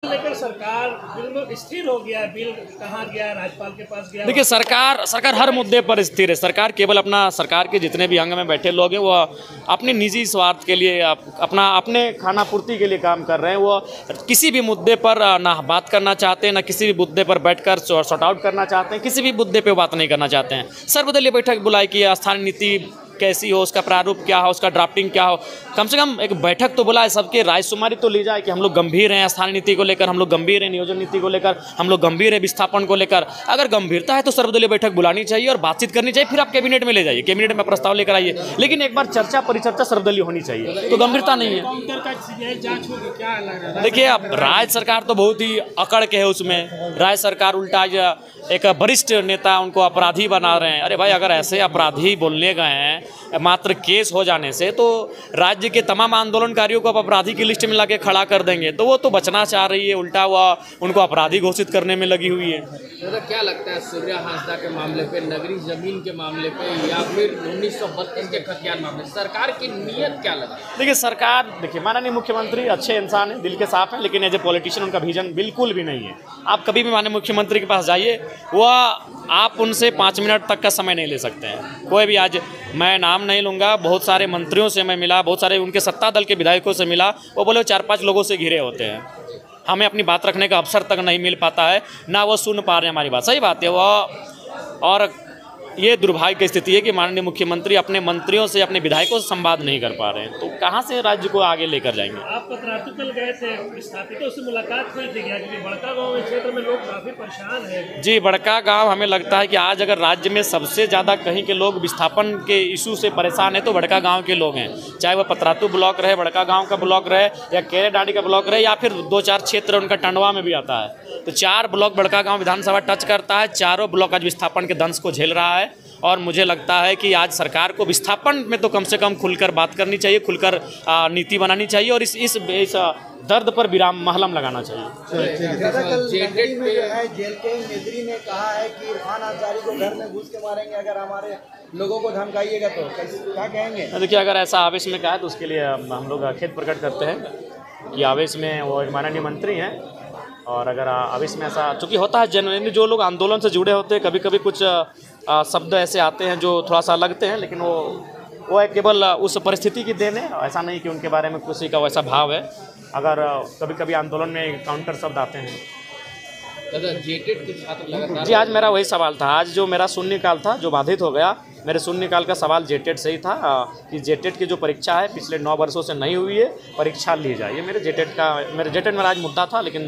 लेकर सरकार बिल स्थिर हो गया, बिल कहाँ गया, राज्यपाल के पास गया। देखिए, सरकार हर मुद्दे पर स्थिर है। सरकार केवल सरकार के जितने भी अंग में बैठे लोग हैं वो अपने निजी स्वार्थ के लिए, अपने खाना पूर्ति के लिए काम कर रहे हैं। वो किसी भी मुद्दे पर ना बात करना चाहते हैं, ना किसी भी मुद्दे पर बैठकर सॉर्ट आउट करना चाहते हैं, किसी भी मुद्दे पर बात नहीं करना चाहते हैं। सर्वदलीय बैठक बुलाई कि स्थानीय नीति कैसी हो, उसका प्रारूप क्या हो, उसका ड्राफ्टिंग क्या हो। कम से कम एक बैठक तो बुलाए, सबके रायशुमारी तो ली जाए कि हम लोग गंभीर हैं स्थानीय नीति को लेकर, हम लोग गंभीर हैं नियोजन नीति को लेकर, हम लोग गंभीर है विस्थापन को लेकर। अगर गंभीरता है तो सर्वदलीय बैठक बुलानी चाहिए और बातचीत करनी चाहिए, फिर आप कैबिनेट में ले जाइए, कैबिनेट में प्रस्ताव लेकर आइए। लेकिन एक बार चर्चा परिचर्चा सर्वदलीय होनी चाहिए, तो गंभीरता नहीं है। देखिए, अब राज्य सरकार तो बहुत ही अकड़ के है उसमें। राज्य सरकार उल्टा एक वरिष्ठ नेता उनको अपराधी बना रहे हैं। अरे भाई, अगर ऐसे अपराधी बोलने गए हैं मात्र केस हो जाने से, तो राज्य के तमाम आंदोलनकारियों को आप अपराधी की लिस्ट में लाके खड़ा कर देंगे, तो वो तो बचना चाह रही है, उल्टा हुआ उनको अपराधी घोषित करने में लगी हुई है। दादा, क्या लगता है सूर्या हांसदा के मामले पे, नगरी जमीन के मामले पे, या फिर 1932 के खतियान मामले, सरकार की नीयत क्या लगा? देखिए, माननीय मुख्यमंत्री अच्छे इंसान हैं, दिल के साफ हैं, लेकिन एज ए पॉलिटिशियन उनका विजन बिल्कुल भी नहीं है। आप कभी भी माननीय मुख्यमंत्री के पास जाइए, आप उनसे 5 मिनट तक का समय नहीं ले सकते हैं। कोई भी, आज मैं नाम नहीं लूँगा, बहुत सारे मंत्रियों से मैं मिला, बहुत सारे उनके सत्ता दल के विधायकों से मिला, वो बोले 4-5 लोगों से घिरे होते हैं, हमें अपनी बात रखने का अवसर तक नहीं मिल पाता है, ना वो सुन पा रहे हैं हमारी बात। सही बात है वो, और ये दुर्भाग्य की स्थिति है कि माननीय मुख्यमंत्री अपने मंत्रियों से, अपने विधायकों से संवाद नहीं कर पा रहे हैं, तो कहाँ से राज्य को आगे लेकर जाएंगे। आप पतरातू कल गए थे, विस्थापितों से मुलाकात हुई थी, क्योंकि बड़का गांव क्षेत्र में लोग काफ़ी परेशान हैं। जी, बड़का गांव, हमें लगता है कि आज अगर राज्य में सबसे ज़्यादा कहीं के लोग विस्थापन के इशू से परेशान है तो बड़का गाँव के लोग हैं। चाहे वह पतरातू ब्लॉक रहे, बड़का गाँव का ब्लॉक रहे, या केरेडांडी का ब्लॉक रहे, या फिर 2-4 क्षेत्र उनका टंडवा में भी आता है। तो 4 ब्लॉक बड़का गाँव विधानसभा टच करता है। चारों ब्लॉक आज विस्थापन के दंश को झेल रहा है, और मुझे लगता है कि आज सरकार को विस्थापन में तो कम से कम खुलकर बात करनी चाहिए, खुलकर नीति बनानी चाहिए, और इस दर्द पर विराम महलम लगाना चाहिए। जेल के मंत्री ने कहा है कि इरफान अंसारी को घर में घुस के मारेंगे अगर हमारे लोगों को धमकाइएगा, तो क्या कहेंगे? देखिए, अगर ऐसा आवेश में कहा है तो उसके लिए हम लोग खेद प्रकट करते हैं कि आवेश में वो एक माननीय मंत्री हैं, और अगर आवेश में ऐसा चूँकि होता है, जनरली जो लोग आंदोलन से जुड़े होते हैं, कभी कभी कुछ शब्द ऐसे आते हैं जो थोड़ा सा लगते हैं, लेकिन वो केवल उस परिस्थिति की देन है, ऐसा नहीं कि उनके बारे में किसी का वैसा भाव है। अगर कभी कभी आंदोलन में काउंटर शब्द आते हैं। दादा, जेटेट के छात्र लगातार, जी, आज मेरा वही सवाल था। आज जो मेरा शून्यकाल था जो बाधित हो गया, मेरे शून्यकाल का सवाल जेटेट से ही था कि जेटेट की जो परीक्षा है पिछले 9 वर्षों से नहीं हुई है, परीक्षा ली जाए। ये मेरे जेटेट में आज मुद्दा था, लेकिन